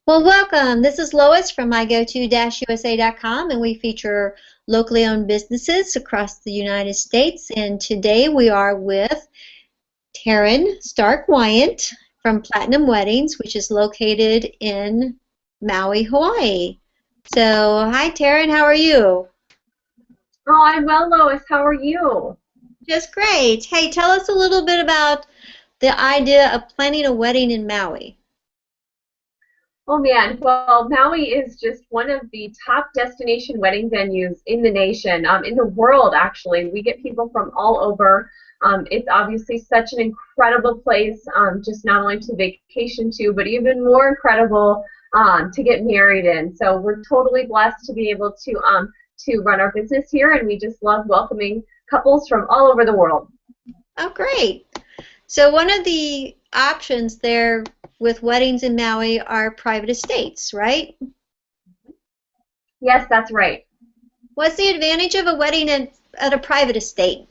Well, welcome. This is Lois from mygoto-usa.com, and we feature locally owned businesses across the United States. And today we are with Taryn Stark Wyant from Platinum Weddings, which is located in Maui, Hawaii. So, hi, Taryn. How are you? Oh, I'm well, Lois. How are you? Just great. Hey, tell us a little bit about the idea of planning a wedding in Maui. Oh man, well, Maui is just one of the top destination wedding venues in the nation, in the world actually. We get people from all over. It's obviously such an incredible place, just not only to vacation to, but even more incredible to get married in. So we're totally blessed to be able to run our business here, and we just love welcoming couples from all over the world. Oh, great. So one of the options there with weddings in Maui are private estates, right? Yes, that's right. What's the advantage of a wedding at a private estate?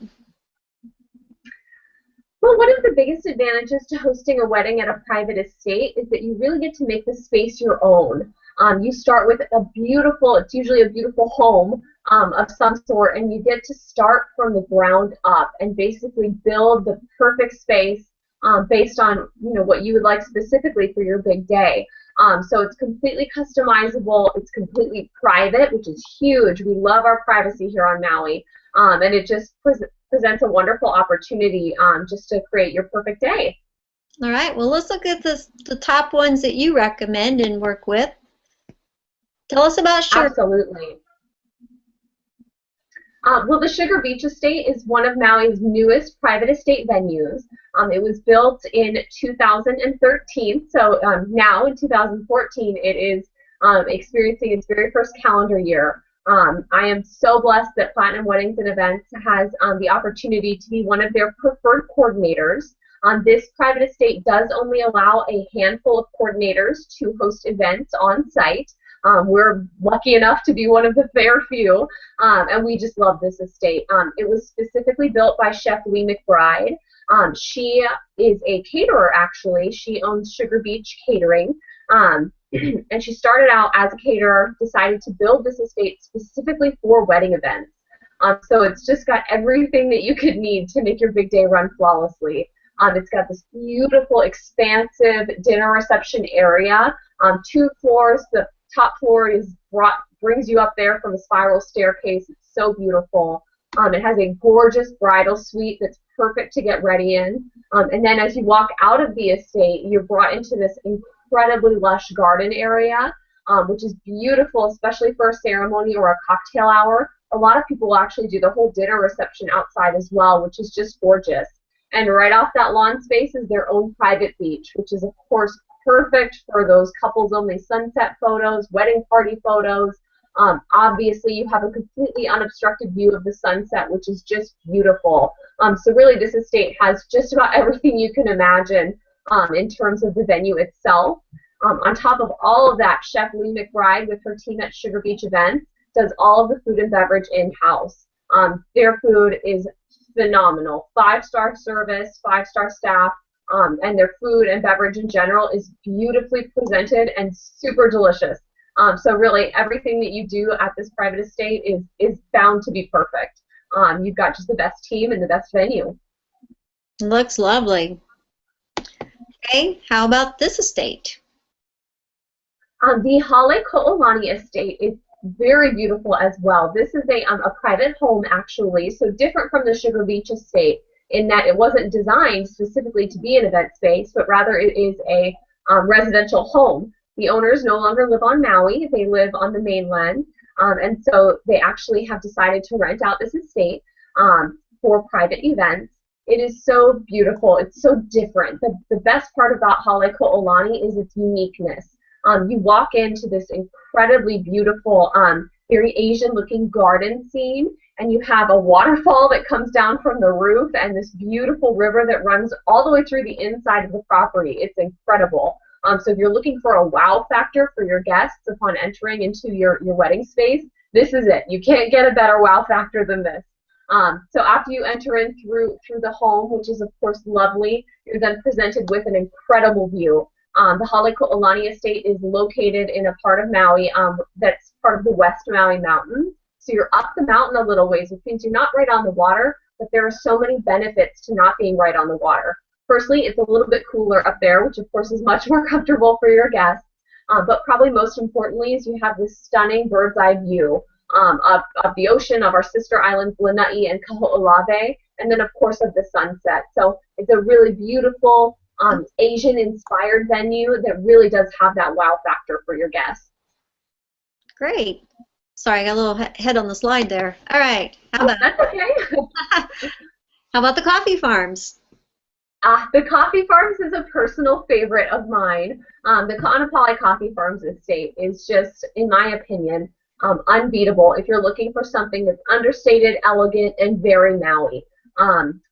Well, one of the biggest advantages to hosting a wedding at a private estate is that you really get to make the space your own. You start with a beautiful, it's usually a beautiful home of some sort, and you get to start from the ground up and basically build the perfect space based on what you would like specifically for your big day. So it's completely customizable. It's completely private, which is huge. We love our privacy here on Maui, and it just presents a wonderful opportunity just to create your perfect day. All right, well, let's look at the top ones that you recommend and work with. Tell us about Sugar. Absolutely. Well, the Sugar Beach Estate is one of Maui's newest private estate venues. It was built in 2013, so now in 2014 it is experiencing its very first calendar year. I am so blessed that Platinum Weddings and Events has the opportunity to be one of their preferred coordinators. This private estate does only allow a handful of coordinators to host events on site. We're lucky enough to be one of the fair few, and we just love this estate. It was specifically built by Chef Lee McBride. She is a caterer, actually. She owns Sugar Beach Catering, and she started out as a caterer, decided to build this estate specifically for wedding events. So it's just got everything that you could need to make your big day run flawlessly. It's got this beautiful, expansive dinner reception area, 2 floors. The top floor brings you up there from a spiral staircase. It's so beautiful. It has a gorgeous bridal suite that's perfect to get ready in. And then as you walk out of the estate, you're brought into this incredibly lush garden area, which is beautiful, especially for a ceremony or a cocktail hour. A lot of people will actually do the whole dinner reception outside as well, which is just gorgeous. And right off that lawn space is their own private beach, which is, of course, perfect for those couples-only sunset photos, wedding party photos. Obviously, you have a completely unobstructed view of the sunset, which is just beautiful. So really, this estate has just about everything you can imagine in terms of the venue itself. On top of all of that, Chef Lee McBride, with her team at Sugar Beach Events, does all of the food and beverage in-house. Their food is phenomenal. 5-star service, 5-star staff. And their food and beverage in general is beautifully presented and super delicious. So really, everything that you do at this private estate is bound to be perfect. You've got just the best team and the best venue. Looks lovely. Okay, how about this estate? The Halekulani Estate is very beautiful as well. This is a private home, actually, so different from the Sugar Beach Estate, in that it wasn't designed specifically to be an event space, but rather it is a residential home. The owners no longer live on Maui. They live on the mainland, and so they actually have decided to rent out this estate for private events. It is so beautiful. It's so different. The best part about Halekulani is its uniqueness. You walk into this incredibly beautiful, very Asian-looking garden scene, and you have a waterfall that comes down from the roof and this beautiful river that runs all the way through the inside of the property. It's incredible. So if you're looking for a wow factor for your guests upon entering into your wedding space, this is it. You can't get a better wow factor than this. So after you enter in through the home, which is of course lovely, you're then presented with an incredible view. The Halekulani Estate is located in a part of Maui that's part of the West Maui Mountains. So you're up the mountain a little ways, which means you're not right on the water, but there are so many benefits to not being right on the water. Firstly, it's a little bit cooler up there, which of course is much more comfortable for your guests. But probably most importantly is you have this stunning bird's eye view of the ocean, of our sister islands, Lanai and Kaho'olawe, and then of course of the sunset. So it's a really beautiful Asian-inspired venue that really does have that wow factor for your guests. Great. Sorry, I got a little head on the slide there. All right. That's okay. How about the coffee farms? The coffee farms is a personal favorite of mine. The Konapali Coffee Farms estate is just, in my opinion, unbeatable if you're looking for something that's understated, elegant, and very Maui.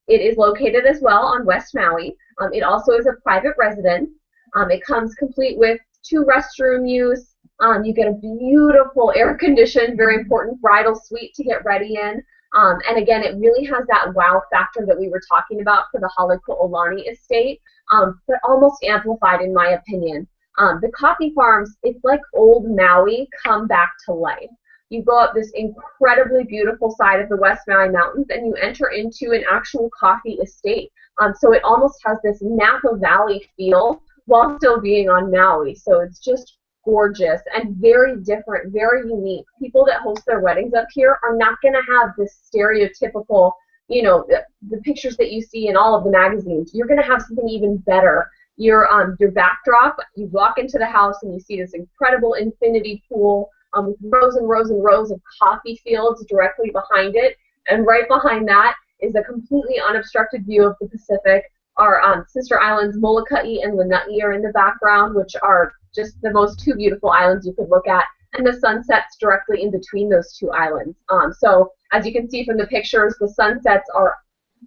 It is located as well on West Maui. It also is a private residence. It comes complete with 2 restroom use. You get a beautiful air-conditioned, very important bridal suite to get ready in. And again, it really has that wow factor that we were talking about for the Halekulani Estate, but almost amplified in my opinion. The coffee farms, it's like old Maui come back to life. You go up this incredibly beautiful side of the West Maui Mountains and you enter into an actual coffee estate. So it almost has this Napa Valley feel while still being on Maui. So it's just gorgeous and very different, very unique. People that host their weddings up here are not going to have this stereotypical, you know, the pictures that you see in all of the magazines. You're going to have something even better. Your backdrop, you walk into the house and you see this incredible infinity pool with rows and rows and rows of coffee fields directly behind it. And right behind that is a completely unobstructed view of the Pacific. Our sister islands, Molokai and Lanai, are in the background, which are just the most 2 beautiful islands you could look at, and the sun sets directly in between those 2 islands. So as you can see from the pictures, the sunsets are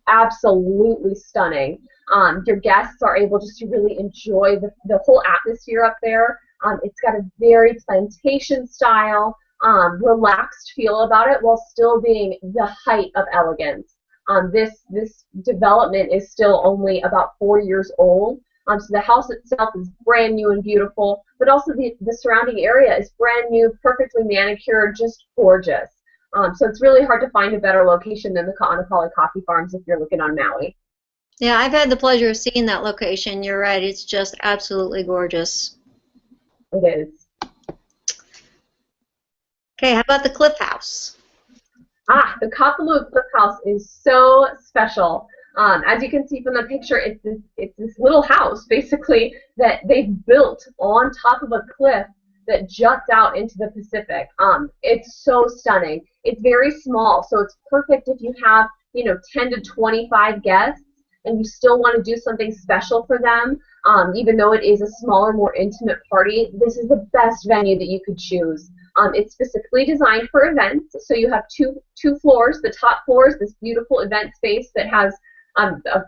absolutely stunning. Your guests are able just to really enjoy the whole atmosphere up there. It's got a very plantation style, relaxed feel about it while still being the height of elegance. This development is still only about 4 years old. So the house itself is brand new and beautiful, but also the surrounding area is brand new, perfectly manicured, just gorgeous. So it's really hard to find a better location than the Konapali Coffee Farms if you're looking on Maui. Yeah, I've had the pleasure of seeing that location. You're right. It's just absolutely gorgeous. It is. Okay, how about the Cliff House? The Kapalua Cliff House is so special. As you can see from the picture, it's this little house, basically, that they've built on top of a cliff that juts out into the Pacific. It's so stunning. It's very small, so it's perfect if you have, 10 to 25 guests, and you still want to do something special for them. Even though it is a smaller, more intimate party, this is the best venue that you could choose. It's specifically designed for events, so you have two floors. The top floor is this beautiful event space that has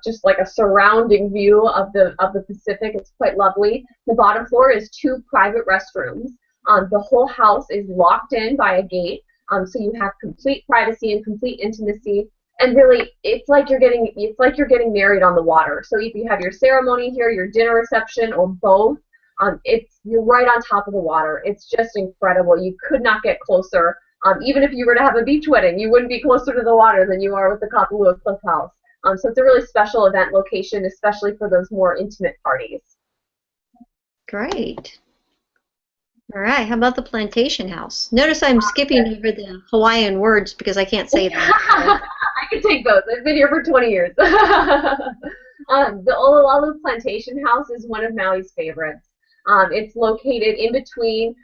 just like a surrounding view of the Pacific. It's quite lovely. The bottom floor is 2 private restrooms. The whole house is locked in by a gate, so you have complete privacy and complete intimacy. And really, it's like you're getting married on the water. So if you have your ceremony here, your dinner reception, or both, you're right on top of the water. It's just incredible. You could not get closer. Even if you were to have a beach wedding, you wouldn't be closer to the water than you are with the Kapalua Cliff House. So it's a really special event location, especially for those more intimate parties. Great. All right, how about the Plantation House? Notice I'm skipping over the Hawaiian words because I can't say them. I can take both. I've been here for 20 years. The Olowalu Plantation House is one of Maui's favorites. It's located in between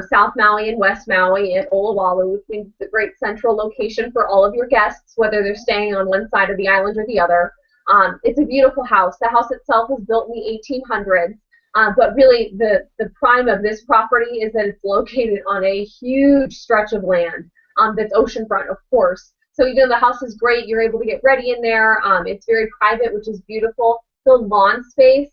South Maui and West Maui at Olowalu, which means it's a great central location for all of your guests, whether they're staying on one side of the island or the other. It's a beautiful house. The house itself was built in the 1800s, but really the prime of this property is that it's located on a huge stretch of land that's oceanfront, of course. So even though the house is great, you're able to get ready in there. It's very private, which is beautiful. The lawn space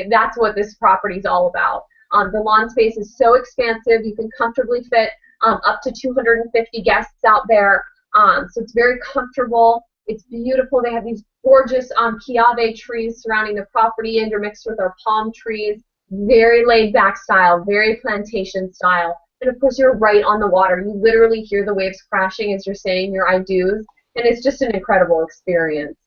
that's what this property is all about. The lawn space is so expansive, you can comfortably fit up to 250 guests out there. So it's very comfortable. It's beautiful. They have these gorgeous kiawe trees surrounding the property, intermixed with our palm trees. very laid back style, very plantation style. And of course, you're right on the water. You literally hear the waves crashing as you're saying your I do's, and it's just an incredible experience.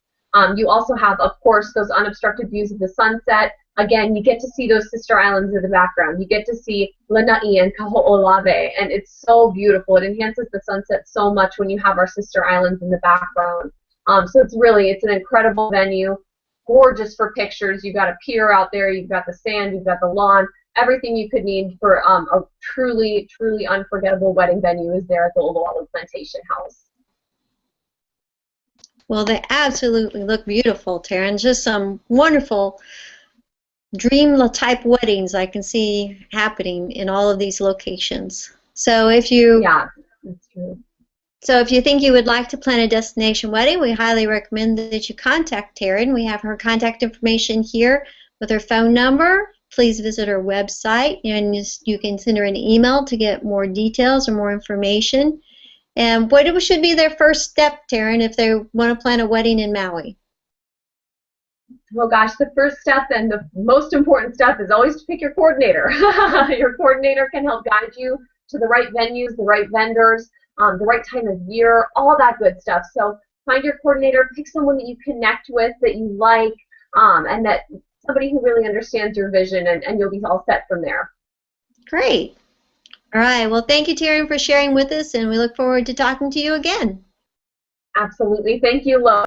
You also have, of course, those unobstructed views of the sunset. Again, you get to see those sister islands in the background. You get to see Lanai and Kaho'olawe, and it's so beautiful. It enhances the sunset so much when you have our sister islands in the background. So it's an incredible venue, gorgeous for pictures. You've got a pier out there, you've got the sand, you've got the lawn, everything you could need for a truly, truly unforgettable wedding venue is there at the Olowalu Plantation House. Well, they absolutely look beautiful, Taryn. Just some wonderful dream-type weddings I can see happening in all of these locations. So if you that's true. So if you think you would like to plan a destination wedding, we highly recommend that you contact Taryn. We have her contact information here with her phone number. Please visit her website, and you can send her an email to get more details or more information. And what should be their first step, Taryn, if they want to plan a wedding in Maui? Well, gosh, the first step and the most important step is always to pick your coordinator. Your coordinator can help guide you to the right venues, the right vendors, the right time of year, all that good stuff. So find your coordinator, pick someone that you connect with, that you like, and that somebody who really understands your vision, and you'll be all set from there. Great. All right. Well, thank you, Taryn, for sharing with us, and we look forward to talking to you again. Absolutely. Thank you, Lo.